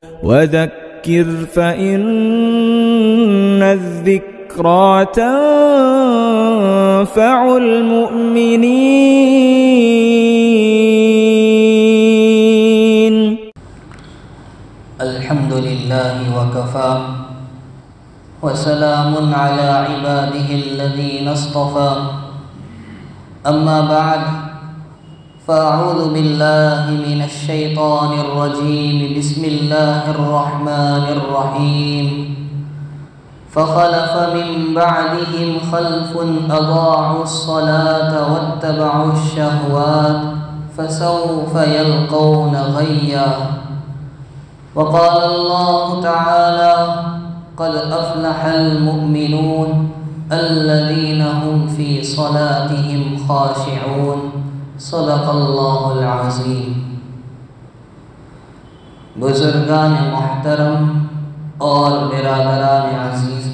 وذكر فإن الذكرى تنفع المؤمنين. الحمد لله وكفى وسلام على عباده الذين اصطفى. أما بعد، فأعوذ بالله من الشيطان الرجيم. بسم الله الرحمن الرحيم. فخلف من بعدهم خلف أضاعوا الصلاة واتبعوا الشهوات فسوف يلقون غيا. وقال الله تعالى: قد أفلح المؤمنون الذين هم في صلاتهم خاشعون. صدق اللہ العظیم. بزرگان محترم اور برادران عزیز،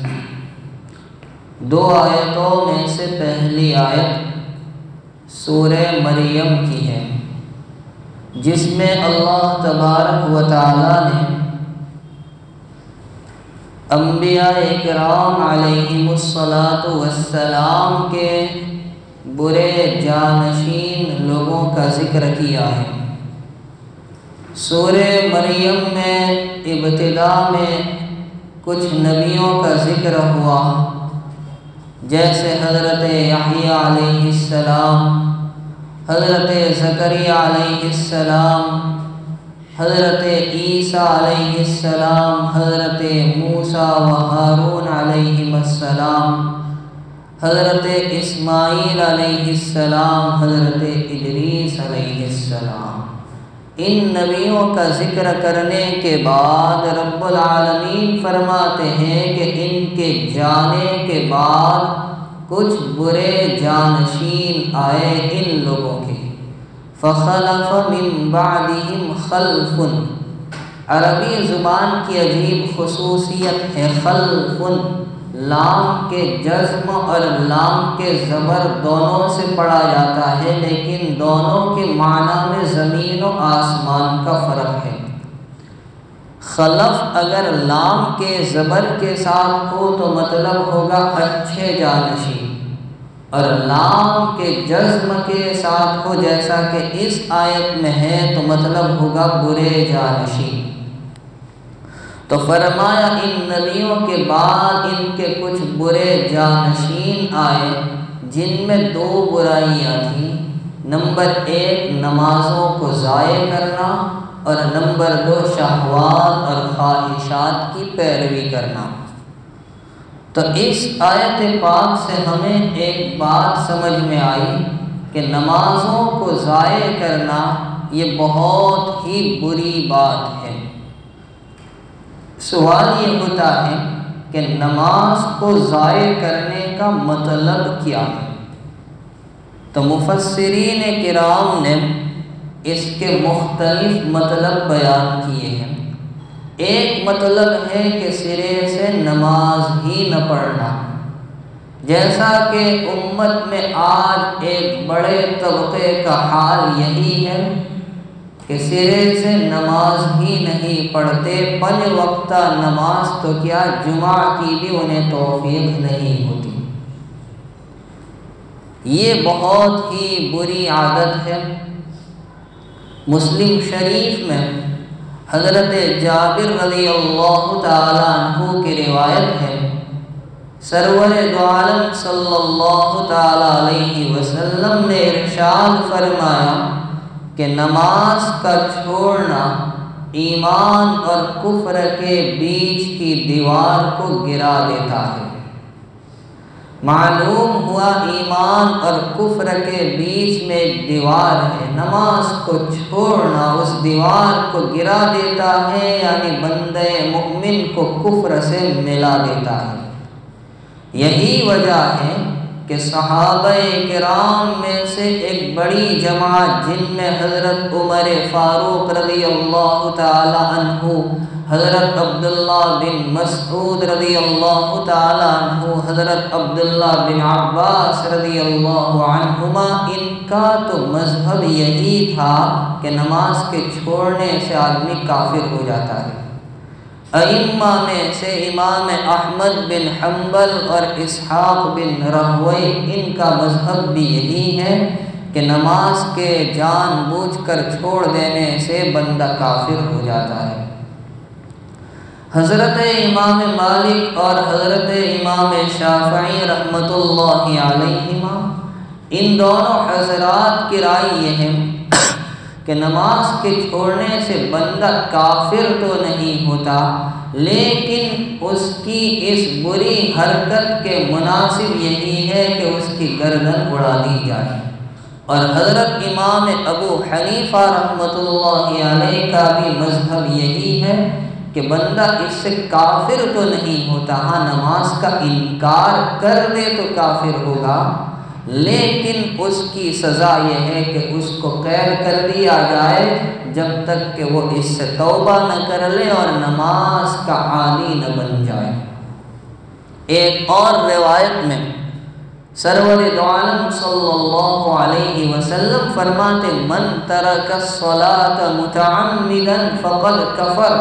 دو آیتوں میں سے پہلی آیت سورہ مریم کی ہے، جس میں اللہ تبارک و تعالی نے انبیاء کرام علیہم الصلاۃ والسلام کے برے جانشین لوگوں کا ذکر کیا ہے. سورہ مریم میں ابتدا میں کچھ نبیوں کا ذکر ہوا، جیسے حضرت یحییٰ علیہ السلام، حضرت زکریا علیہ السلام، حضرت عیسیٰ علیہ السلام، حضرت موسیٰ و ہارون علیہ السلام، حضرت اسماعیل علیہ السلام، حضرت ادریس علیہ السلام. ان نبیوں کا ذکر کرنے کے بعد رب العالمین فرماتے ہیں کہ ان کے جانے کے بعد کچھ برے جانشین آئے ان لوگوں کے. فخلف من بعدهم خلف، عربی زبان کی عجیب خصوصیت ہے خلف. لام کے جزم اور لام کے زبر دونوں سے پڑھا جاتا ہے، لیکن دونوں کے معنی میں زمین و آسمان کا فرق ہے. خلف اگر لام کے زبر کے ساتھ ہو تو مطلب ہوگا اچھے جانشین، اور لام کے جزم کے ساتھ ہو جیسا کہ اس آیت میں ہے تو مطلب ہوگا برے جانشین. تو فرمایا ان نبیوں کے بعد ان کے کچھ برے جانشین آئے، جن میں دو برائیاں تھیں. نمبر 1 نمازوں کو ضائع کرنا، اور نمبر 2 شہوات اور خواہشات کی پیروی کرنا. تو اس آیت پاک سے ہمیں ایک بات سمجھ میں آئی کہ نمازوں کو ضائع کرنا یہ بہت ہی بری بات ہے. سوال یہ ہوتا ہے کہ نماز کو ضائع کرنے کا مطلب کیا ہے؟ تو مفسرین کرام نے اس کے مختلف مطلب بیان کیے ہیں. ایک مطلب ہے کہ سرے سے نماز ہی نہ پڑھنا، جیسا کہ امت میں آج ایک بڑے طبقے کا حال یہی ہے کہ سرے سے نماز ہی نہیں پڑھتے. 5 وقتہ نماز تو کیا جمعہ کی بھی انہیں توفیق نہیں ہوتی. یہ بہت ہی بری عادت ہے. مسلم شریف میں حضرت جابر رضی اللہ تعالی عنہ کی روایت ہے، سرور دو عالم صلی اللہ تعالی علیہ وسلم نے ارشاد فرمایا کہ نماز کا چھوڑنا ایمان اور کفر کے بیچ کی دیوار کو گرا دیتا ہے. معلوم ہوا ایمان اور کفر کے بیچ میں ایک دیوار ہے. نماز کو چھوڑنا اس دیوار کو گرا دیتا ہے، یعنی بندے مؤمن کو کفر سے ملا دیتا ہے. یہی وجہ ہے کہ صحابہ کرام میں سے ایک بڑی جماعت، جن میں حضرت عمر فاروق رضی اللہ تعالی عنہ، حضرت عبداللہ بن مسعود رضی اللہ تعالی عنہ، حضرت عبداللہ بن عباس رضی اللہ عنہما، ان کا تو مذہب یہی تھا کہ نماز کے چھوڑنے سے آدمی کافر ہو جاتا ہے. ائمہ میں سے امام احمد بن حنبل اور اسحاق بن راہوی، ان کا مذہب بھی یہی ہے کہ نماز کے جان بوجھ کر چھوڑ دینے سے بندہ کافر ہو جاتا ہے۔ حضرت امام مالک اور حضرت امام شافعی رحمۃ اللہ علیہما، ان دونوں حضرات کی رائے یہ ہے کہ نماز کے چھوڑنے سے بندہ کافر تو نہیں ہوتا، لیکن اس کی اس بری حرکت کے مناسب یہی ہے کہ اس کی گردن اڑا دی جائے۔ اور حضرت امام ابو حنیفہ رحمۃ اللہ علیہ کا بھی مذہب یہی ہے کہ بندہ اس سے کافر تو نہیں ہوتا، ہاں نماز کا انکار کر دے تو کافر ہوگا، لیکن اس کی سزا یہ ہے کہ اس کو قید کر دیا جائے جب تک کہ وہ اس سے توبہ نہ کر لے اور نماز کا عادی نہ بن جائے۔ ایک اور روایت میں سرور دو عالم صلی اللہ علیہ وسلم فرماتے من ترک الصلاة متعمدا فقد کفر،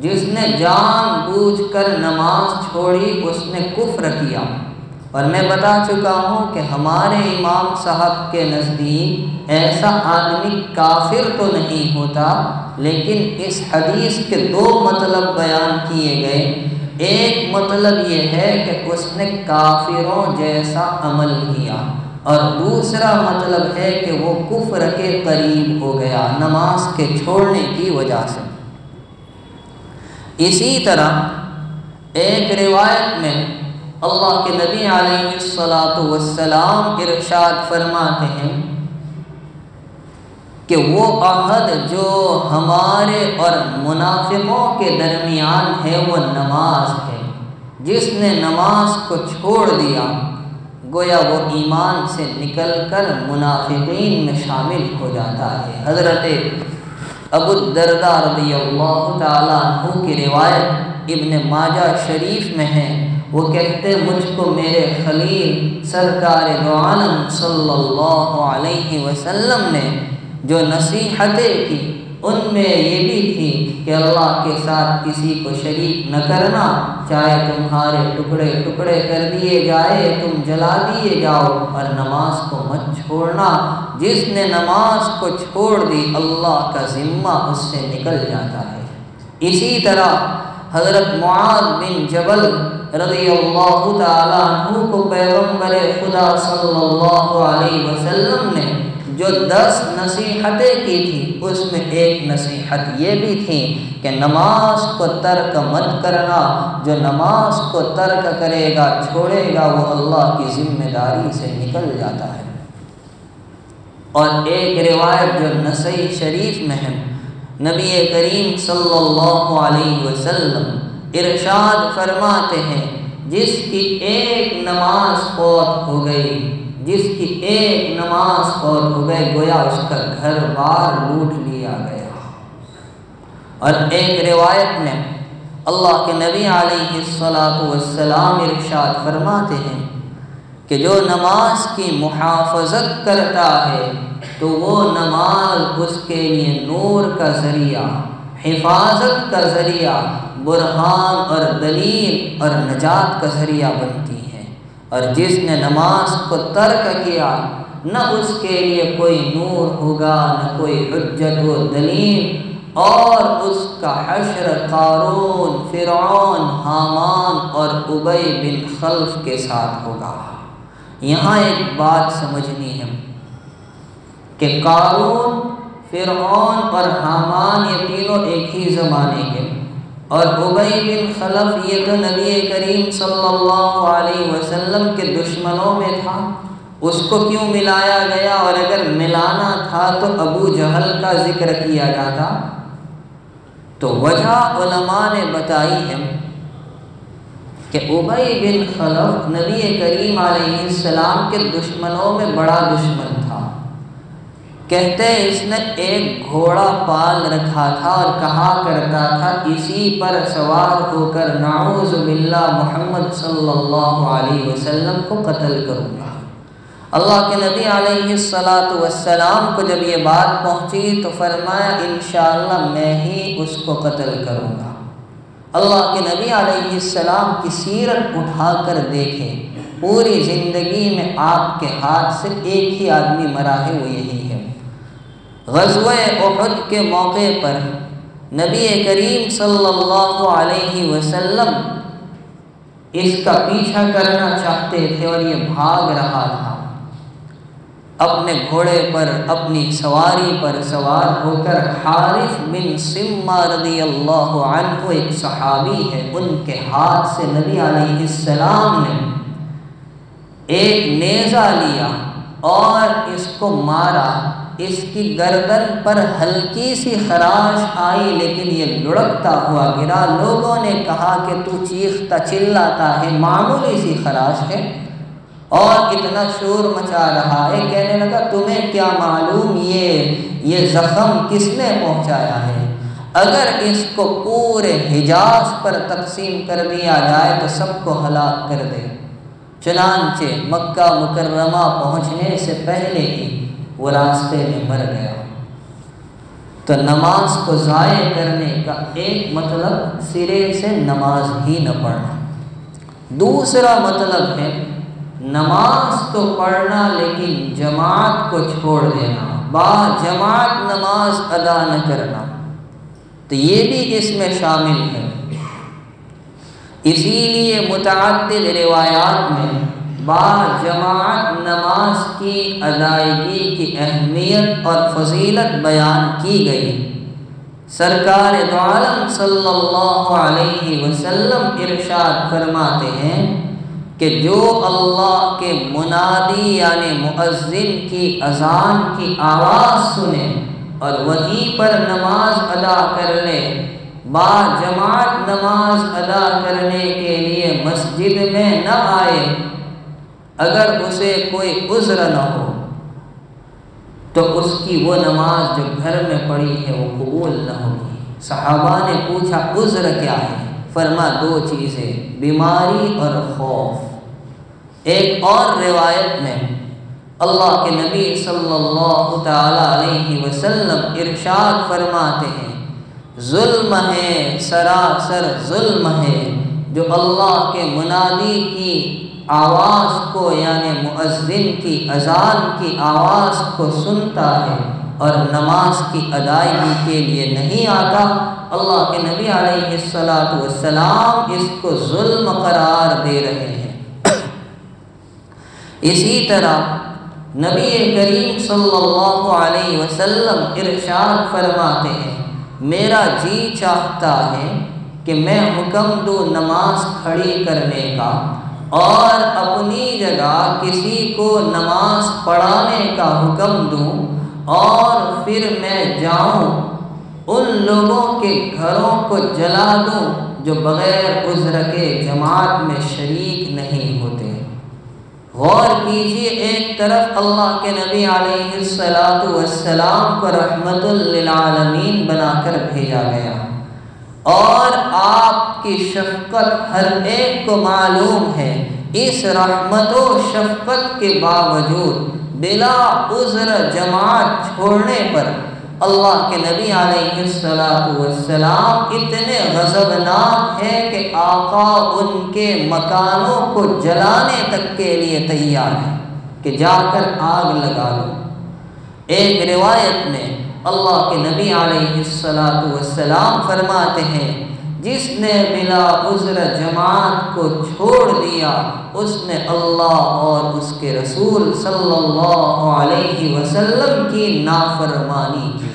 جس نے جان بوجھ کر نماز چھوڑی اس نے کفر کیا۔ اور میں بتا چکا ہوں کہ ہمارے امام صاحب کے نزدیک ایسا آدمی کافر تو نہیں ہوتا، لیکن اس حدیث کے دو مطلب بیان کیے گئے۔ ایک مطلب یہ ہے کہ اس نے کافروں جیسا عمل کیا، اور دوسرا مطلب ہے کہ وہ کفر کے قریب ہو گیا نماز کے چھوڑنے کی وجہ سے۔ اسی طرح ایک روایت میں اللہ کے نبی علیہ الصلاۃ ارشاد فرماتے ہیں کہ وہ عہد جو ہمارے اور منافقوں کے درمیان ہے وہ نماز ہے، جس نے نماز کو چھوڑ دیا گویا وہ ایمان سے نکل کر منافقین میں شامل ہو جاتا ہے۔ حضرت ابو الدرداء رضی اللہ تعالیٰ عنہ کی روایت ابن ماجہ شریف میں ہے، وہ کہتے مجھ کو میرے خلیل سرکار دو عالم صلی اللہ علیہ وسلم نے جو نصیحتیں کی ان میں یہ بھی تھی کہ اللہ کے ساتھ کسی کو شریک نہ کرنا، چاہے تمہارے ٹکڑے ٹکڑے کر دیے جائے تم جلا دیے جاؤ، اور نماز کو مت چھوڑنا، جس نے نماز کو چھوڑ دی اللہ کا ذمہ اس سے نکل جاتا ہے۔ اسی طرح حضرت معاذ بن جبل رضی اللہ تعالیٰ عنہ کو پیغمبر خدا صلی اللہ علیہ وسلم نے جو 10 نصیحتیں کی تھی اس میں ایک نصیحت یہ بھی تھی کہ نماز کو ترک مت کرنا، جو نماز کو ترک کرے گا چھوڑے گا وہ اللہ کی ذمہ داری سے نکل جاتا ہے۔ اور ایک روایت جو نسائی شریف میں ہے، نبی کریم صلی اللہ علیہ وسلم ارشاد فرماتے ہیں جس کی ایک نماز فوت ہو گئی، جس کی ایک نماز فوت ہو گئی گویا اس کا گھر بار لوٹ لیا گیا۔ اور ایک روایت میں اللہ کے نبی علیہ السلام ارشاد فرماتے ہیں کہ جو نماز کی محافظت کرتا ہے تو وہ نماز اس کے لیے نور کا ذریعہ، حفاظت کا ذریعہ، برہان اور دلیل اور نجات کا ذریعہ بنتی ہے، اور جس نے نماز کو ترک کیا نہ اس کے لیے کوئی نور ہوگا نہ کوئی حجت و دلیل، اور اس کا حشر قارون، فرعون، حامان اور ابی بن خلف کے ساتھ ہوگا۔ یہاں ایک بات سمجھنی ہے کہ قارون، فرعون اور حامان یہ تینوں ایک ہی زمانے کے، اور ابی بن خلف یہ تو نبی کریم صلی اللہ علیہ وسلم کے دشمنوں میں تھا، اس کو کیوں ملایا گیا؟ اور اگر ملانا تھا تو ابو جہل کا ذکر کیا جاتا۔ تو وجہ علماء نے بتائی ہے کہ ابی بن خلف نبی کریم علیہ السلام کے دشمنوں میں بڑا دشمن تھا۔ کہتے اس نے ایک گھوڑا پال رکھا تھا اور کہا کرتا تھا اسی پر سوار ہو کر نعوذ باللہ محمد صلی اللہ علیہ وسلم کو قتل کروں گا۔ اللہ کے نبی علیہ السلام کو جب یہ بات پہنچی تو فرمایا انشاءاللہ میں ہی اس کو قتل کروں گا۔ اللہ کے نبی علیہ السلام کی سیرت اٹھا کر دیکھیں، پوری زندگی میں آپ کے ہاتھ سے ایک ہی آدمی مرا ہے، وہ یہی ہے۔ غزوہ احد کے موقع پر نبی کریم صلی اللہ علیہ وسلم اس کا پیچھا کرنا چاہتے تھے اور یہ بھاگ رہا تھا، اپنے گھوڑے پر اپنی سواری پر سوار ہو کر۔ حارث بن سمہ رضی اللہ عنہ ایک صحابی ہے، ان کے ہاتھ سے نبی علیہ السلام نے ایک نیزہ لیا اور اس کو مارا۔ اس کی گردن پر ہلکی سی خراش آئی لیکن یہ لڑکتا ہوا گرا۔ لوگوں نے کہا کہ تو چیختا چلاتا ہے، معمولی سی خراش ہے اور اتنا شور مچا رہا ہے۔ کہنے لگا تمہیں کیا معلوم یہ زخم کس نے پہنچایا ہے؟ اگر اس کو پورے حجاز پر تقسیم کر دیا جائے تو سب کو ہلاک کر دے۔ چنانچہ مکہ مکرمہ پہنچنے سے پہلے ہی وہ راستے میں مر گیا۔ تو نماز کو ضائع کرنے کا ایک مطلب سرے سے نماز ہی نہ پڑھنا، دوسرا مطلب ہے نماز تو پڑھنا لیکن جماعت کو چھوڑ دینا، با جماعت نماز ادا نہ کرنا، تو یہ بھی اس میں شامل ہے۔ اسی لیے متعدد روایات میں با جماعت نماز کی ادائیگی کی اہمیت اور فضیلت بیان کی گئی۔ سرکار دو عالم صلی اللہ علیہ وسلم ارشاد فرماتے ہیں کہ جو اللہ کے منادی یعنی مؤذن کی اذان کی آواز سنے اور وہیں پر نماز ادا کر لے، با جماعت نماز ادا کرنے کے لیے مسجد میں نہ آئے، اگر اسے کوئی عذر نہ ہو تو اس کی وہ نماز جو گھر میں پڑی ہے وہ قبول نہ ہوگی۔ صحابہ نے پوچھا عذر کیا ہے؟ فرما دو چیزیں، بیماری اور خوف۔ ایک اور روایت میں اللہ کے نبی صلی اللہ تعالی علیہ وسلم ارشاد فرماتے ہیں ظلم ہے، سراسر ظلم ہے جو اللہ کے منادی کی آواز کو یعنی مؤذن کی اذان کی آواز کو سنتا ہے اور نماز کی ادائیگی کے لیے نہیں آتا۔ اللہ کے نبی علیہ السلام اس کو ظلم قرار دے رہے ہیں۔ اسی طرح نبی کریم صلی اللہ علیہ وسلم ارشاد فرماتے ہیں میرا جی چاہتا ہے کہ میں حکم دوں نماز کھڑی کرنے کا اور اپنی جگہ کسی کو نماز پڑھانے کا حکم دوں، اور پھر میں جاؤں ان لوگوں کے گھروں کو جلا دوں جو بغیر عذر کے جماعت میں شریک نہیں ہوتے۔ غور کیجئے، ایک طرف اللہ کے نبی علیہ السلام کو رحمت للعالمین بنا کر بھیجا گیا، اور آپ کی شفقت ہر ایک کو معلوم ہے۔ اس رحمت و شفقت کے باوجود بلا عذر جماعت چھوڑنے پر اللہ کے نبی علیہ السلام اتنے غضبناک ہیں کہ آقا ان کے مکانوں کو جلانے تک کے لیے تیار ہیں کہ جا کر آگ لگا دو۔ ایک روایت میں اللہ کے نبی علیہ السلام فرماتے ہیں جس نے بلا عذر جماعت کو چھوڑ دیا اس نے اللہ اور اس کے رسول صلی اللہ علیہ وسلم کی نافرمانی کی۔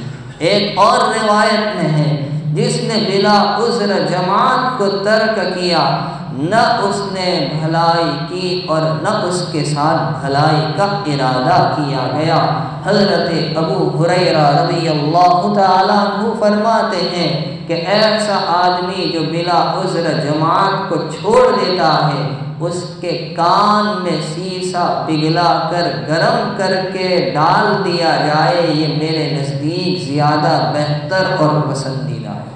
ایک اور روایت میں ہے جس نے بلا عذر جماعت کو ترک کیا، نہ اس نے بھلائی کی اور نہ اس کے ساتھ بھلائی کا ارادہ کیا گیا۔ حضرت ابو ہریرہ رضی اللہ تعالیٰ عنہ فرماتے ہیں کہ ایسا آدمی جو بلا عذر جماعت کو چھوڑ دیتا ہے اس کے کان میں سیسا پگھلا کر گرم کر کے ڈال دیا جائے، یہ میرے نزدیک زیادہ بہتر اور پسندیدہ ہے۔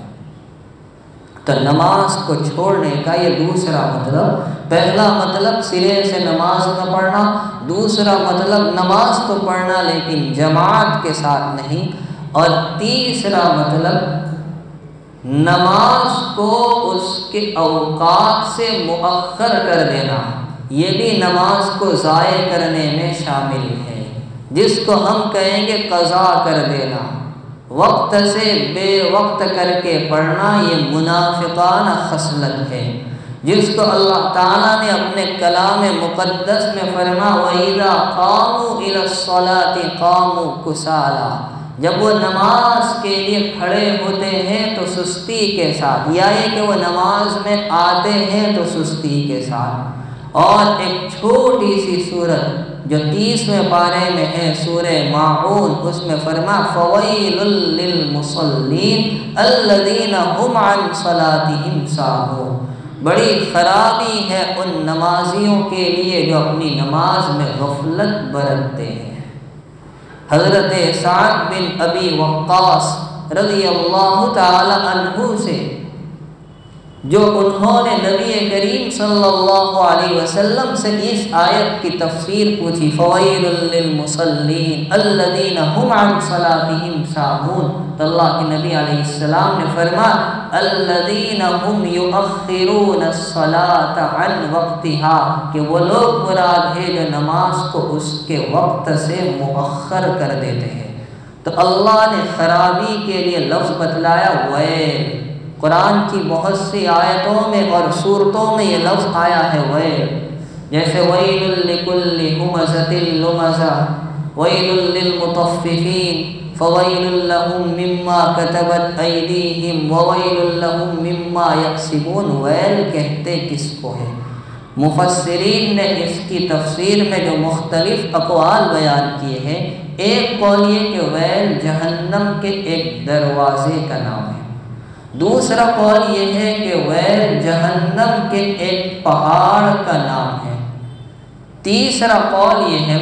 تو نماز کو چھوڑنے کا یہ دوسرا مطلب، پہلا مطلب سرے سے نماز نہ پڑھنا، دوسرا مطلب نماز تو پڑھنا لیکن جماعت کے ساتھ نہیں، اور تیسرا مطلب نماز کو اس کے اوقات سے مؤخر کر دینا یہ بھی نماز کو ضائع کرنے میں شامل ہے، جس کو ہم کہیں گے قضا کر دینا، وقت سے بے وقت کر کے پڑھنا، یہ منافقانہ خصلت ہے، جس کو اللہ تعالیٰ نے اپنے کلام مقدس میں فرمایا وَإِذَا قَامُوا إِلَى الصَّلَاةِ قَامُوا كُسَالَىٰ، جب وہ نماز کے لیے کھڑے ہوتے ہیں تو سستی کے ساتھ، یا یہ کہ وہ نماز میں آتے ہیں تو سستی کے ساتھ۔ اور ایک چھوٹی سی سورت جو 30ویں پارے میں ہے سورہ ماعون، اس میں فرمایا فَوَيْلٌ لِّلْمُصَلِّينَ الَّذِينَ هُمْ عَنْ صَلَاتِهِمْ سَاهُونَ، بڑی خرابی ہے ان نمازیوں کے لیے جو اپنی نماز میں غفلت برتتے ہیں۔ حضرت سعد بن ابی وقاص رضی اللہ تعالی عنہ سے جو انہوں نے نبی کریم صلی اللہ علیہ وسلم سے اس آیت کی تفسیر پوچھی فویل للمصلین الذین هم عن صلاتهم ساہون، تو اللہ کے نبی علیہ السلام نے فرمایا الذین هم یؤخرون الصلاة عن وقتها، کہ وہ لوگ مراد ہے جو نماز کو اس کے وقت سے مؤخر کر دیتے ہیں۔ تو اللہ نے خرابی کے لیے لفظ بتلایا ویل، قرآن کی بہت سی آیتوں میں اور سورتوں میں یہ لفظ آیا ہے ویل، جیسے ویل لکل ہمزۃ لمزہ، ویل للمطففین فویل لہم مما کتبت ایدیہم وویل لہم مما یکسبون، ویل کہتے کس کو ہے؟ مفسرین نے اس کی تفسیر میں جو مختلف اقوال بیان کیے ہیں، ایک قول یہ کہ ویل جہنم کے ایک دروازے کا نام ہے، دوسرا قول یہ ہے کہ ویل جہنم کے ایک پہاڑ کا نام ہے، تیسرا قول یہ ہے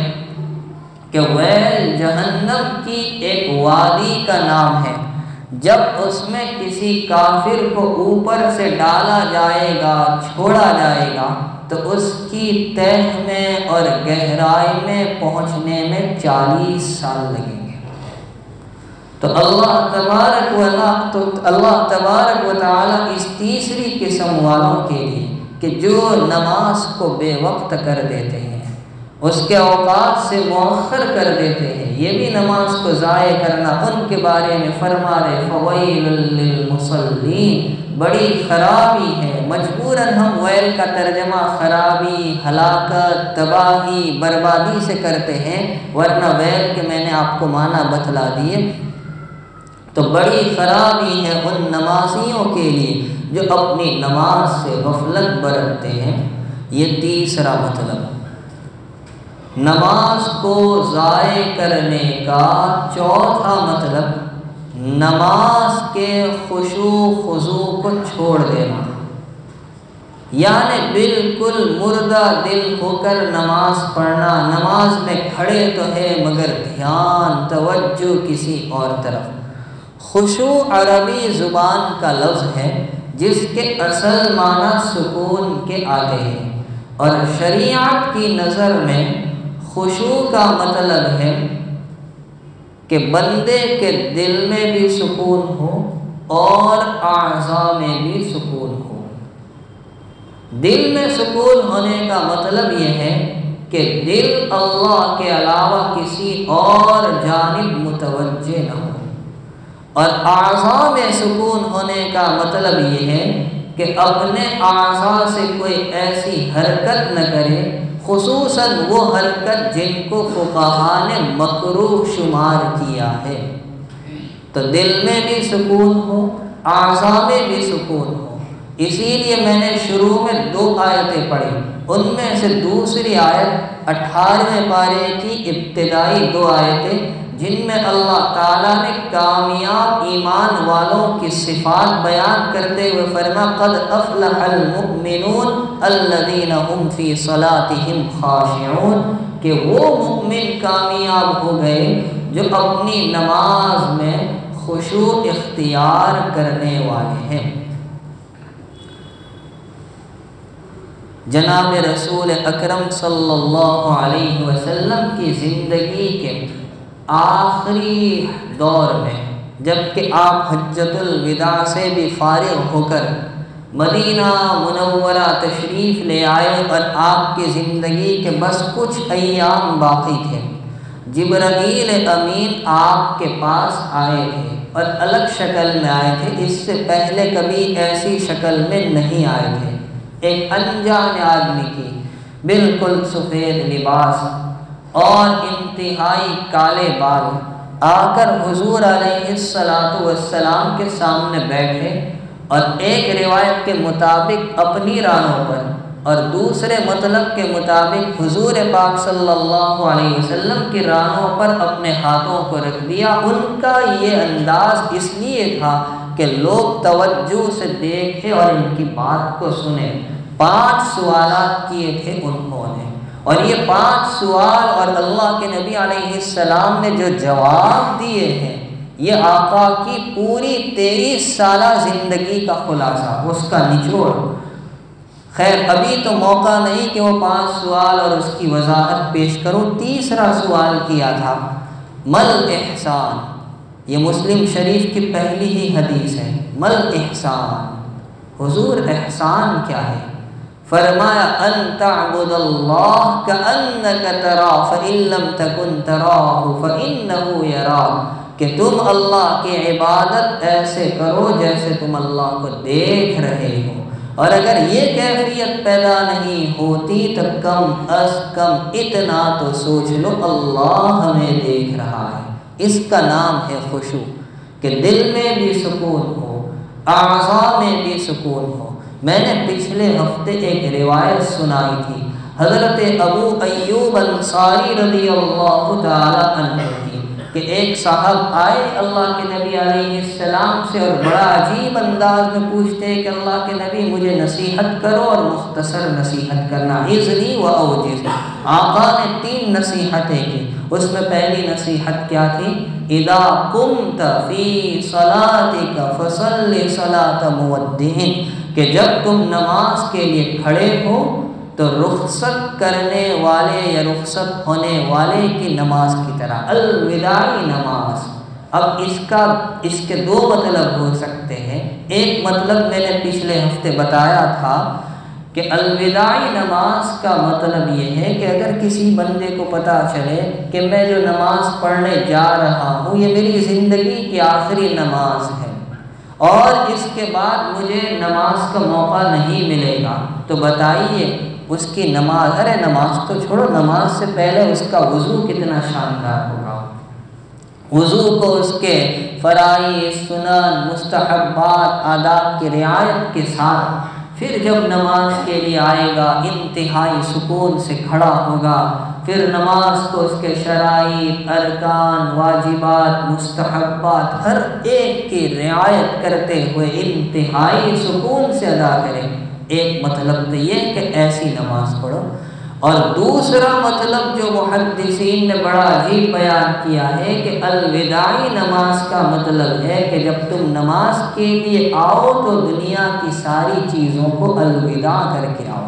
کہ ویل جہنم کی ایک وادی کا نام ہے، جب اس میں کسی کافر کو اوپر سے ڈالا جائے گا، چھوڑا جائے گا، تو اس کی تہ میں اور گہرائی میں پہنچنے میں 40 سال لگیں گے۔ تو اللہ تبارک و تعالی اس تیسری قسم والوں کے لیے کہ جو نماز کو بے وقت کر دیتے ہیں، اس کے اوقات سے مؤخر کر دیتے ہیں، یہ بھی نماز کو ضائع کرنا، ان کے بارے میں فرما رہے فویل للمصلین، بڑی خرابی ہے۔ مجبوراً ہم ویل کا ترجمہ خرابی، ہلاکت، تباہی، بربادی سے کرتے ہیں، ورنہ ویل کے میں نے آپ کو معنی بتلا دیے۔ تو بڑی خرابی ہے ان نمازیوں کے لیے جو اپنی نماز سے غفلت برتتے ہیں۔ یہ تیسرا مطلب نماز کو ضائع کرنے کا۔ چوتھا مطلب نماز کے خشوع خضوع کو چھوڑ دینا، یعنی بالکل مردہ دل ہو کر نماز پڑھنا، نماز میں کھڑے تو ہے مگر دھیان توجہ کسی اور طرف۔ خشوع عربی زبان کا لفظ ہے جس کے اصل معنی سکون کے آتے ہیں، اور شریعت کی نظر میں خشوع کا مطلب ہے کہ بندے کے دل میں بھی سکون ہو اور اعضاء میں بھی سکون ہو۔ دل میں سکون ہونے کا مطلب یہ ہے کہ دل اللہ کے علاوہ کسی اور جانب متوجہ نہ ہو، اور اعضاء میں سکون ہونے کا مطلب یہ ہے کہ اپنے اعضاء سے کوئی ایسی حرکت نہ کرے، خصوصاً وہ حرکت جن کو فقہاء نے مکروہ شمار کیا ہے۔ تو دل میں بھی سکون ہو، اعضاء میں بھی سکون ہو۔ اسی لیے میں نے شروع میں 2 آیتیں پڑھی، ان میں سے دوسری آیت 18ویں پارے کی ابتدائی 2 آیتیں جن میں اللہ تعالیٰ نے کامیاب ایمان والوں کی صفات بیان کرتے ہوئے فرمایا قد افلح المؤمنون الذین هم فی صلاتهم خاشعون، کہ وہ مؤمن کامیاب ہو گئے جو اپنی نماز میں خشوع اختیار کرنے والے ہیں۔ جناب رسول اکرم صلی اللہ علیہ وسلم کی زندگی کے آخری دور میں جبکہ آپ حجۃ الوداع سے بھی فارغ ہو کر مدینہ منورہ تشریف لے آئے اور آپ کی زندگی کے بس کچھ ایام باقی تھے، جبرائیل امین آپ کے پاس آئے تھے اور الگ شکل میں آئے تھے، اس سے پہلے کبھی ایسی شکل میں نہیں آئے تھے۔ ایک انجان آدمی کی بالکل سفید لباس اور انتہائی کالے بال آ کر حضور علیہ السلام کے سامنے بیٹھے اور ایک روایت کے مطابق اپنی رانوں پر اور دوسرے مطلب کے مطابق حضور پاک صلی اللہ علیہ وسلم کی رانوں پر اپنے ہاتھوں کو رکھ دیا۔ ان کا یہ انداز اس لیے تھا کہ لوگ توجہ سے دیکھیں اور ان کی بات کو سنیں۔ 5 سوالات کیے تھے انہوں نے، اور یہ 5 سوال اور اللہ کے نبی علیہ السلام نے جو جواب دیے ہیں، یہ آقا کی پوری 23 سالہ زندگی کا خلاصہ، اس کا نچوڑ۔ خیر ابھی تو موقع نہیں کہ وہ 5 سوال اور اس کی وضاحت پیش کروں۔ تیسرا سوال کیا تھا مل احسان، یہ مسلم شریف کی پہلی ہی حدیث ہے۔ مل احسان، حضور احسان کیا ہے؟ فرمایا ان تعبد اللہ کأنک تراہ فإن لم تکن تراہ فإنہ یراک، کہ تم اللہ کی عبادت ایسے کرو جیسے تم اللہ کو دیکھ رہے ہو، اور اگر یہ کیفیت پیدا نہیں ہوتی تو کم از کم اتنا تو سوچ لو اللہ ہمیں دیکھ رہا ہے۔ اس کا نام ہے خشوع، کہ دل میں بھی سکون ہو، اعضاء میں بھی سکون ہو۔ میں نے پچھلے ہفتے ایک روایت سنائی تھی حضرت ابو ایوب انصاری رضی اللہ تعالی عنہ کی، کہ ایک صاحب آئے اللہ کے نبی علیہ السلام سے اور بڑا عجیب انداز میں پوچھتے ہیں کہ اللہ کے نبی مجھے نصیحت کرو، اور مختصر نصیحت کرنا، اذنی و اوجز۔ آقا نے 3 نصیحتیں کی۔ اس میں پہلی نصیحت کیا تھی؟ اذا قمت فی صلاتک فصل صلاة مودع، کہ جب تم نماز کے لیے کھڑے ہو تو رخصت کرنے والے یا رخصت ہونے والے کی نماز کی طرح، الوداعی نماز۔ اب اس کے 2 مطلب ہو سکتے ہیں۔ ایک مطلب میں نے پچھلے ہفتے بتایا تھا کہ الوداعی نماز کا مطلب یہ ہے کہ اگر کسی بندے کو پتہ چلے کہ میں جو نماز پڑھنے جا رہا ہوں یہ میری زندگی کی آخری نماز ہے اور اس کے بعد مجھے نماز کا موقع نہیں ملے گا، تو بتائیے اس کی نماز، ارے نماز تو چھوڑو، نماز سے پہلے اس کا وضو کتنا شاندار ہوگا۔ وضو کو اس کے فرائض، سنن، مستحبات، آداب کی رعایت کے ساتھ پھر جب نماز کے لیے آئے گا انتہائی سکون سے کھڑا ہوگا، پھر نماز کو اس کے شرائط، ارکان، واجبات، مستحبات ہر ایک کی رعایت کرتے ہوئے انتہائی سکون سے ادا کریں۔ ایک مطلب تو یہ کہ ایسی نماز پڑھو، اور دوسرا مطلب جو محدثین نے بڑا عجیب بیان کیا ہے کہ الوداعی نماز کا مطلب ہے کہ جب تم نماز کے لیے آؤ تو دنیا کی ساری چیزوں کو الوداع کر کے آؤ۔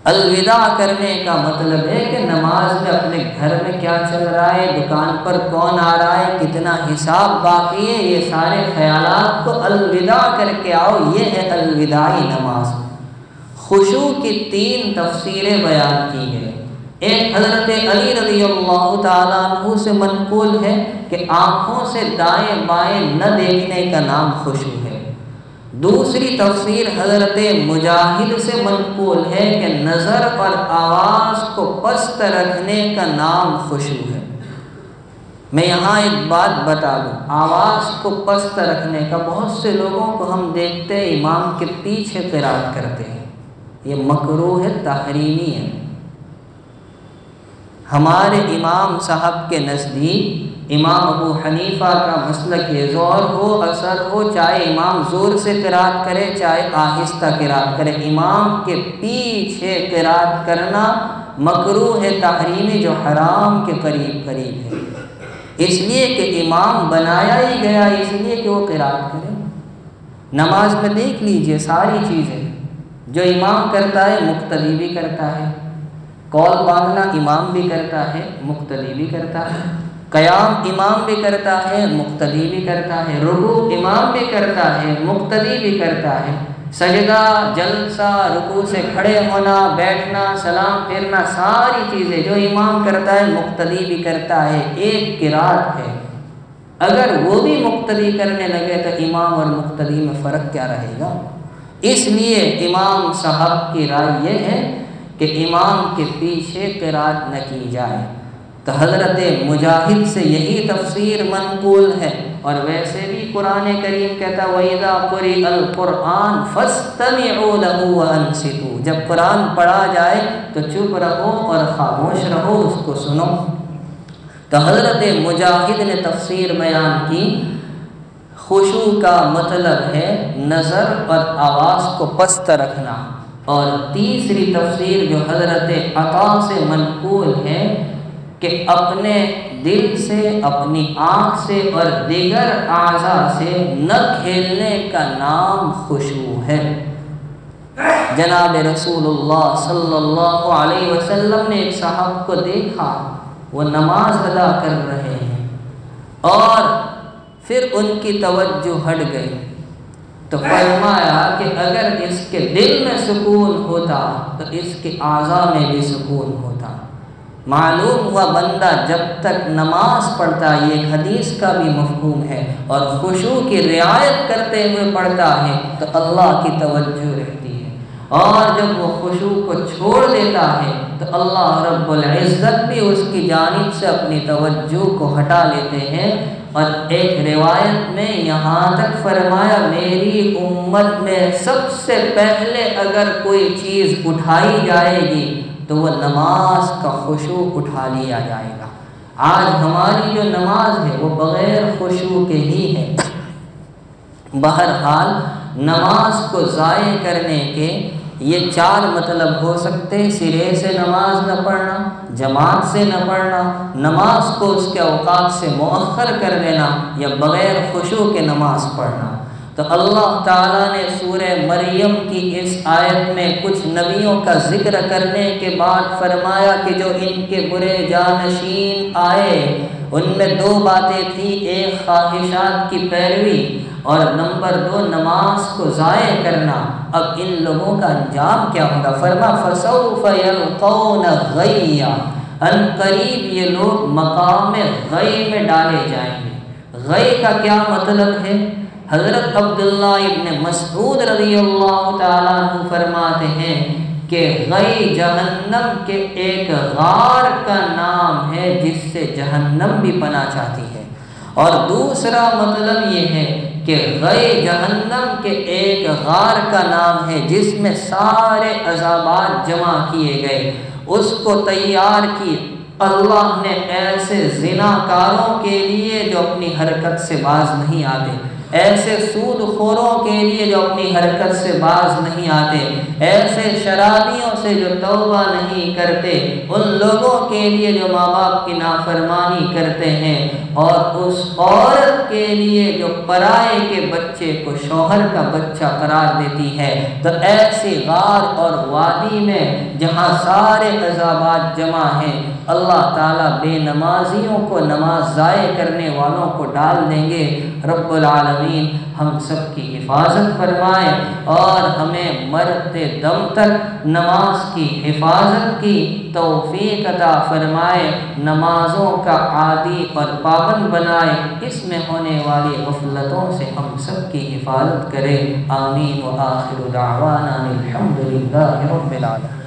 الوداع کرنے کا مطلب ہے کہ نماز میں اپنے گھر میں کیا چل رہا ہے، دکان پر کون آ رہا ہے، کتنا حساب باقی ہے، یہ سارے خیالات کو الوداع کر کے آؤ، یہ ہے الوداعی نماز۔ خشوع کی 3 تفسیریں بیان کی گئی۔ ایک حضرت علی رضی اللہ تعالیٰ عنہ سے منقول ہے کہ آنکھوں سے دائیں بائیں نہ دیکھنے کا نام خشوع ہے۔ دوسری تفسیر حضرت مجاہد سے منقول ہے کہ نظر اور آواز کو پست رکھنے کا نام خشوع ہے۔ میں یہاں ایک بات بتا دوں، آواز کو پست رکھنے کا بہت سے لوگوں کو ہم دیکھتے ہیں امام کے پیچھے قرات کرتے ہیں، یہ مکروہ ہے، تحریمی ہے۔ ہمارے امام صاحب کے نزدیک امام ابو حنیفہ کا مسلک یہ زور ہو اثر ہو، چاہے امام زور سے قرات کرے چاہے آہستہ قرات کرے، امام کے پیچھے قرات کرنا مکروہ ہے، تحریمی، جو حرام کے قریب ہے، اس لیے کہ امام بنایا ہی گیا اس لیے کہ وہ قرات کرے۔ نماز میں دیکھ لیجئے ساری چیزیں جو امام کرتا ہے مقتدی بھی کرتا ہے، قول باندھنا امام بھی کرتا ہے، مقتدی بھی کرتا ہے، قیام امام بھی کرتا ہے، مقتدی بھی کرتا ہے، رکوع امام بھی کرتا ہے، مقتدی بھی کرتا ہے، سجدہ، جلسہ، رکوع سے کھڑے ہونا، بیٹھنا، سلام پھیرنا، ساری چیزیں جو امام کرتا ہے مقتدی بھی کرتا ہے، ایک قرات ہے۔ اگر وہ بھی مقتدی کرنے لگے تو امام اور مقتدی میں فرق کیا رہے گا؟ اس لیے امام صاحب کی رائے یہ ہے کہ امام کے پیچھے قرات نہ کی جائے۔ تو حضرت مجاہد سے یہی تفسیر منقول ہے، اور ویسے بھی قرآن کریم کہتا ہے وَإِذَا قُرِئَ الْقُرْآنُ فَاسْتَمِعُوا لَهُ وَأَنصِتُوا، جب قرآن پڑھا جائے تو چپ رہو اور خاموش رہو، اس کو سنو۔ تو حضرت مجاہد نے تفسیر بیان کی، خشوع کا مطلب ہے نظر اور آواز کو پست رکھنا۔ اور تیسری تفسیر جو حضرت عطا سے منقول ہے کہ اپنے دل سے، اپنی آنکھ سے اور دیگر اعضاء سے نہ کھیلنے کا نام خشوع ہے۔ جناب رسول اللہ صلی اللہ علیہ وسلم نے ایک صاحب کو دیکھا، وہ نماز ادا کر رہے ہیں اور پھر ان کی توجہ ہٹ گئی، تو فرمایا کہ اگر اس کے دل میں سکون ہوتا تو اس کے اعضاء میں بھی سکون ہوتا۔ معلوم ہوا بندہ جب تک نماز پڑھتا، یہ ایک حدیث کا بھی مفہوم ہے، اور خشوع کی رعایت کرتے ہوئے پڑھتا ہے تو اللہ کی توجہ رہتی ہے، اور جب وہ خشوع کو چھوڑ دیتا ہے تو اللہ رب العزت بھی اس کی جانب سے اپنی توجہ کو ہٹا لیتے ہیں۔ اور ایک روایت میں یہاں تک فرمایا میری امت میں سب سے پہلے اگر کوئی چیز اٹھائی جائے گی تو وہ نماز کا خشوع اٹھا لیا جائے گا۔ آج ہماری جو نماز ہے وہ بغیر خشوع کے ہی ہے۔ بہرحال نماز کو ضائع کرنے کے یہ 4 مطلب ہو سکتے: سرے سے نماز نہ پڑھنا، جماعت سے نہ پڑھنا، نماز کو اس کے اوقات سے مؤخر کر دینا، یا بغیر خشوع کے نماز پڑھنا۔ تو اللہ تعالیٰ نے سورہ مریم کی اس آیت میں کچھ نبیوں کا ذکر کرنے کے بعد فرمایا کہ جو ان کے برے جانشین آئے ان میں 2 باتیں تھیں، ایک خواہشات کی پیروی اور نمبر 2 نماز کو ضائع کرنا۔ اب ان لوگوں کا انجام کیا ہوگا؟ فرمایا فَسَوْفَ يَلْقَوْنَ غَيًّا، ان قریب یہ لوگ مقام غی میں ڈالے جائیں گے۔ غی کا کیا مطلب ہے؟ حضرت عبداللہ ابن مسعود رضی اللہ تعالیٰ عنہ فرماتے ہیں کہ غی جہنم کے ایک غار کا نام ہے جس سے جہنم بھی پناہ چاہتی ہے، اور دوسرا مطلب یہ ہے کہ غی جہنم کے ایک غار کا نام ہے جس میں سارے عذابات جمع کیے گئے، اس کو تیار کی اللہ نے ایسے زناکاروں کے لیے جو اپنی حرکت سے باز نہیں آتے، ایسے سود خوروں کے لیے جو اپنی حرکت سے باز نہیں آتے، ایسے شرابیوں سے جو توبہ نہیں کرتے، ان لوگوں کے لیے جو ماں باپ کی نافرمانی کرتے ہیں، اور اس عورت کے لیے جو پرائے کے بچے کو شوہر کا بچہ قرار دیتی ہے۔ تو ایسی غار اور وادی میں جہاں سارے عذابات جمع ہیں، اللہ تعالیٰ بے نمازیوں کو، نماز ضائع کرنے والوں کو ڈال دیں گے۔ رب العالمین ہم سب کی حفاظت فرمائے اور ہمیں مرتے دم تک نماز کی حفاظت کی توفیق عطا فرمائے، نمازوں کا عادی اور پابند بنائے، اس میں ہونے والی غفلتوں سے ہم سب کی حفاظت کرے۔ آمین۔ وآخر دعوانا الحمد للہ رب العالمین۔